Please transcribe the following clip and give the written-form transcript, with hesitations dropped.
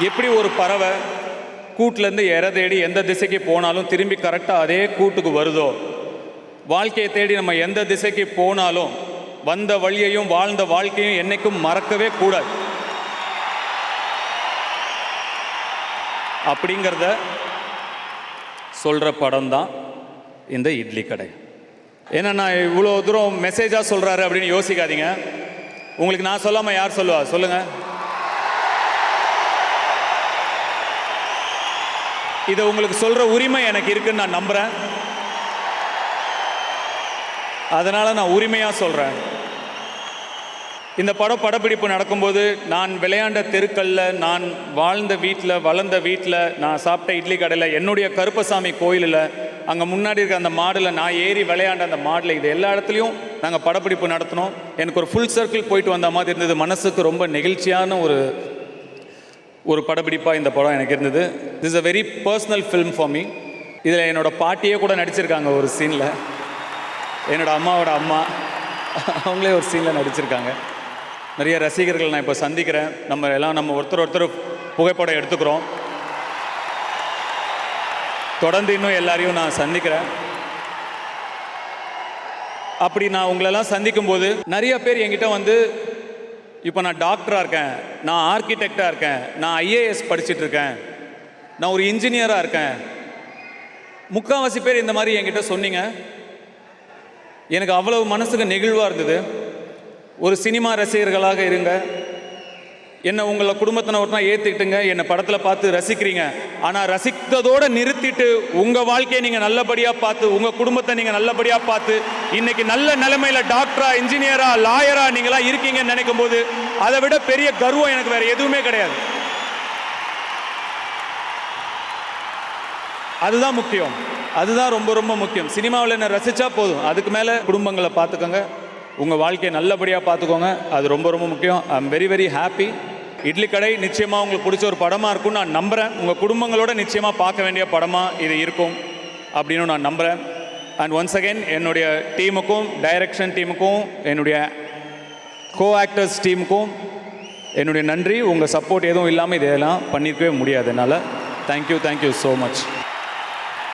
எப்படி ஒரு பறவை கூட்டிலேருந்து இற தேடி எந்த திசைக்கு போனாலும் திரும்பி கரெக்டாக அதே கூட்டுக்கு வருதோ, வாழ்க்கையை தேடி நம்ம எந்த திசைக்கு போனாலும் வந்த வழியையும் வாழ்ந்த வாழ்க்கையும் என்றைக்கும் மறக்கவே கூடாது. அப்படிங்கிறத சொல்கிற படம் தான் இந்த இட்லி கடை. ஏன்னா நான் இவ்வளோ தூரம் மெசேஜாக சொல்கிறாரு அப்படின்னு யோசிக்காதீங்க. உங்களுக்கு நான் சொல்லாமல் யார் சொல்லுவா சொல்லுங்கள்? இதை உங்களுக்கு சொல்கிற உரிமை எனக்கு இருக்குன்னு நான் நம்புகிறேன். அதனால் நான் உரிமையாக சொல்கிறேன். இந்த படப்பிடிப்பு நடக்கும்போது நான் விளையாண்ட தெருக்களில், நான் வாழ்ந்த வீட்டில், வளர்ந்த வீட்டில், நான் சாப்பிட்ட இட்லி கடையில், என்னுடைய கருப்பசாமி கோயிலில், அங்கே முன்னாடி இருக்க அந்த மாடில் நான் ஏறி விளையாண்ட அந்த மாடில், இது எல்லா இடத்துலையும் நாங்கள் படப்பிடிப்பு நடத்தினோம். எனக்கு ஒரு ஃபுல் சர்க்கிள் போயிட்டு வந்த மாதிரி இருந்தது. மனசுக்கு ரொம்ப நெகிழ்ச்சியான ஒரு படப்பிடிப்பாக இந்த படம் எனக்கு இருந்தது. This is a very personal film for me. இதில் என்னோடய பாட்டியே கூட நடிச்சிருக்காங்க ஒரு சீனில். என்னோடய அம்மாவோட அம்மா அவங்களே ஒரு சீனில் நடிச்சிருக்காங்க. நிறைய ரசிகர்கள் நான் இப்போ சந்திக்கிறேன். நம்ம ஒருத்தர் புகைப்படம் எடுத்துக்கிறோம். தொடர்ந்து இன்னும் எல்லாரையும் நான் சந்திக்கிறேன். அப்படி நான் உங்களெல்லாம் சந்திக்கும்போது நிறைய பேர் என்கிட்ட வந்து, இப்போ நான் டாக்டராக இருக்கேன், நான் ஆர்கிடெக்டாக இருக்கேன், நான் ஐஏஎஸ் படிச்சுட்ருக்கேன், நான் ஒரு இன்ஜினியராக இருக்கேன், முக்கால்வாசி பேர் இந்த மாதிரி என்கிட்ட சொன்னீங்க. எனக்கு அவ்வளவு மனசுக்கு நெகிழ்வாக இருந்தது. ஒரு சினிமா ரசிகர்களாக இருங்க, என்னை உங்களை குடும்பத்தினர்னா ஏற்றுக்கிட்டுங்க, என்னை படத்தில் பார்த்து ரசிக்கிறீங்க. ஆனால் ரசித்ததோடு நிறுத்திட்டு உங்கள் வாழ்க்கையை நீங்கள் நல்லபடியாக பார்த்து, உங்கள் குடும்பத்தை நீங்கள் நல்லபடியாக பார்த்து, இன்றைக்கி நல்ல நிலைமையில் டாக்டரா, இன்ஜினியரா, லாயரா நீங்களாம் இருக்கீங்கன்னு நினைக்கும் போது அதை விட பெரிய கர்வம் எனக்கு வேறு எதுவுமே கிடையாது. அதுதான் முக்கியம். அதுதான் ரொம்ப ரொம்ப முக்கியம். சினிமாவில் என்ன ரசித்தா போதும், அதுக்கு மேலே குடும்பங்களை பார்த்துக்கோங்க, உங்கள் வாழ்க்கையை நல்லபடியாக பார்த்துக்கோங்க. அது ரொம்ப ரொம்ப முக்கியம். I am very very happy. Idli கடை நிச்சயமாக உங்களுக்கு பிடிச்ச ஒரு படமாக இருக்கும்னு நான் நம்புகிறேன். உங்கள் குடும்பங்களோட நிச்சயமாக பார்க்க வேண்டிய படமாக இது இருக்கும் அப்படின்னு நான் நம்புகிறேன். அண்ட் ஒன்ஸ் அகெயின் என்னுடைய டீமுக்கும், டைரக்ஷன் டீமுக்கும், என்னுடைய கோ ஆக்டர்ஸ் டீமுக்கும் என்னுடைய நன்றி. உங்கள் சப்போர்ட் எதுவும் இல்லாமல் இதெல்லாம் பண்ணியிருக்கவே முடியாது என்னால். Thank you so much.